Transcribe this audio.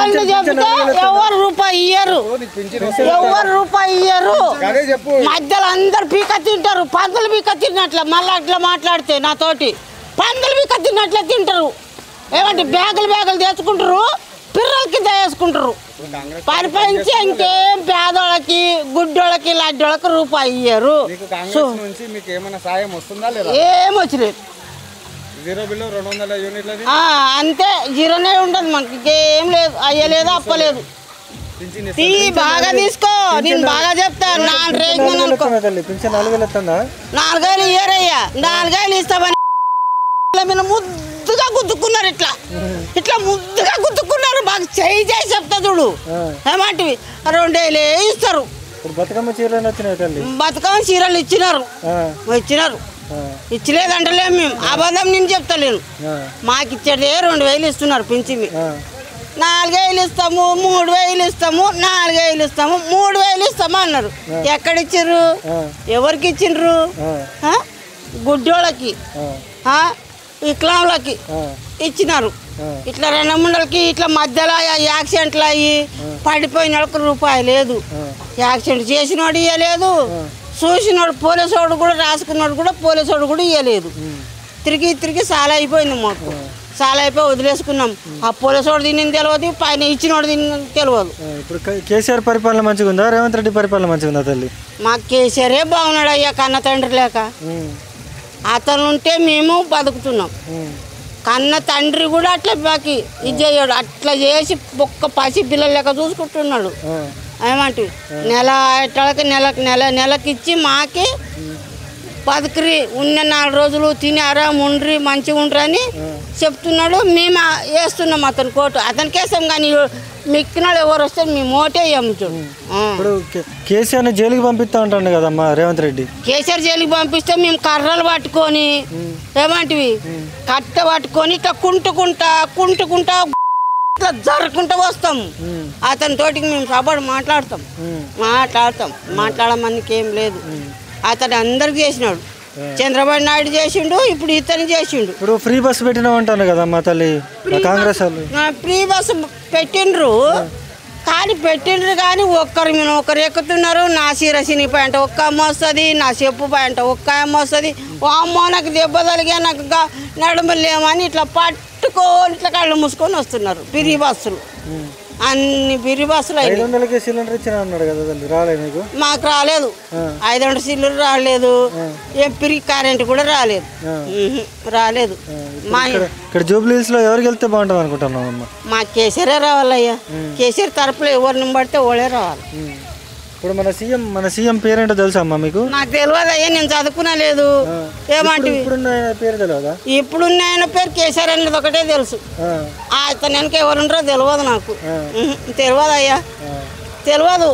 ఎవరిని చెప్తే ఎవరు రూపాయి ఇయ్యరు, ఎవరు రూపాయి ఇయ్యరు. మధ్యలో అందరు పీక తింటారు, పందులు పీక తిన్నట్ల. మళ్ళీ అట్లా మాట్లాడితే నాతోటి పందులు పీక తిన్నట్లే తింటారు. ఏమంటే బ్యాగులు తెచ్చుకుంటారు, పిల్లలకి వేసుకుంటారు. పరిపాలించి ఇంకేం పేదోళ్ళకి గుడ్డోళ్ళకి లడ్డోళ్ళకి రూపాయి ఇయ్యరు. ఏమొచ్చలేదు, అంతే జీరోనే ఉండదు మనకి, ఇంకేం లేదు. అయ్యలేదు అప్పలేదు. బాగా తీసుకో, నేను బాగా చెప్తాను. 4,000 ఇయ్యరయ్యా, 4,000 ఇస్తామని ముద్దుగా గుద్దుకున్నారు. ఇట్లా ముద్దుగా గుద్దుకున్నారు. బాగా చేయి చెప్తా చూడు. ఏమంటివి 2,000 ఇస్తారు. బతుకమ్మ చీరలు ఇచ్చినారు. ఇచ్చలేదంటలేము మేము, అబద్ధం నేను చెప్తలేను. మాకు ఇచ్చేదే 2,000 ఇస్తున్నారు పింఛమి. 4,000 ఇస్తాము, 3,000 ఇస్తాము, 4,000 ఇస్తాము, 3,000 ఇస్తాము అన్నారు. ఎక్కడిచ్చిర్రు, ఎవరికి ఇచ్చిండ్రు? గుడ్డోళ్ళకి, వికలాంగులకి ఇచ్చినారు. ఇట్లా రెండముండలకి ఇట్లా మధ్యలో యాక్సిడెంట్లు అయ్యి పడిపోయిన వాళ్ళకి రూపాయి లేదు. యాక్సిడెంట్ చేసినోడు ఇవ్వలేదు, చూసినోడు పోలీసోడు కూడా రాసుకున్నాడు కూడా పోలీసోడు కూడా ఇవ్వలేదు. తిరిగి చాలా అయిపోయింది మాకు. చాలా అయిపోయి వదిలేసుకున్నాం. ఆ పోలీసోడు తిని తెలియదు, పైన ఇచ్చినోడు తిని తెలియదు. ఇప్పుడు కేసీఆర్ పరిపాలన మంచిగా ఉందా, రేవంత్ రెడ్డి పరిపాలన మంచిగా ఉందా తల్లి? మాకు కేసీఆరే బాగున్నాడు అయ్యా, కన్న తండ్రి లేక. అతను ఉంటే మేము బతుకుతున్నాం. కన్న తండ్రి కూడా అట్లా మాకు ఇది చేయడు. అట్లా చేసి ఒక్క పసి పిల్లలు లెక్క చూసుకుంటున్నాడు. ఏమంటే నెలకి ఇచ్చి మాకి బతుకురి ఉన్న 4 రోజులు తినారా ఉండ్రి మంచిగా ఉండరని చెప్తున్నాడు. మేము వేస్తున్నాం అతని కోటు, అతనికి వేస్తాం. కానీ మిక్కినాడు ఎవరు వస్తే మేము ఓటే అమ్ముతాడు. కేసీఆర్ని జైలుకి పంపిస్తా ఉంటాడు కదమ్మా రేవంత్ రెడ్డి. కేసీఆర్ జైలుకి పంపిస్తే మేము కర్రలు పట్టుకొని ఏమంటివి కట్ట పట్టుకొని ఇట్లా కుంటుకుంటా ఇట్లా జరుపుకుంటూ వస్తాం. అతని తోటికి మేము సపోర్ట్ మాట్లాడమనికి ఏం లేదు. అతను అందరికి చేసినాడు. చంద్రబాబు నాయుడు చేసిండు, ఇప్పుడు ఇతను చేసిండు. ఇప్పుడు ఫ్రీ బస్సు పెట్టినావు అంటాను కదమ్మా తల్లి, కాంగ్రెస్ వాళ్ళు ఫ్రీ బస్సు పెట్టిండ్రు. కానీ ఒకరు ఎక్కుతున్నారు. నా చీర చినిపోయి అంటే ఒక్క అమ్మ వస్తుంది, నా చెప్పు పోయి అంటే ఒక్క అమ్మ వస్తుంది. అమ్మో నాకు దెబ్బ తలిగా నాకు నడుమలేమని ఇట్లా పట్టుకొని ఇట్లా కళ్ళు మూసుకొని వస్తున్నారు. ఫ్రీ బస్సులు అన్ని ఫ్రీ బస్సులు. 500 సిలిండర్ ఇచ్చిన అన్నాడు కదా తల్లి, రాలేదు మీకు? మాకు రాలేదు, 500 సిలిండర్ రాలేదు. ఏం ఫ్రీ కరెంట్ కూడా రాలేదు. ఇక్కడ జూబ్లీ హిల్స్ లో ఎవరికి వెళ్తే బాగుంటుంది అనుకుంటున్నాం అమ్మ? మా కేసీఆర్ రావాలయ్యా. కేసీఆర్ తరపులో ఎవరిని పడితే వాళ్ళే రావాలి. ఇప్పుడు మన సీఎం పేరేంటో తెలుసా అమ్మా మీకు? నాకు తెలియదు అయ్యా, నేను చదువుకునలేదు. ఏమంటే పేరు తెలియదా? ఇప్పుడున్న ఆయన పేరు కేసీఆర్ అనేది ఒకటే తెలుసు. అతను వెనక ఎవరుంటారో తెలియదు నాకు. తెలియదు అయ్యా, తెలియదు.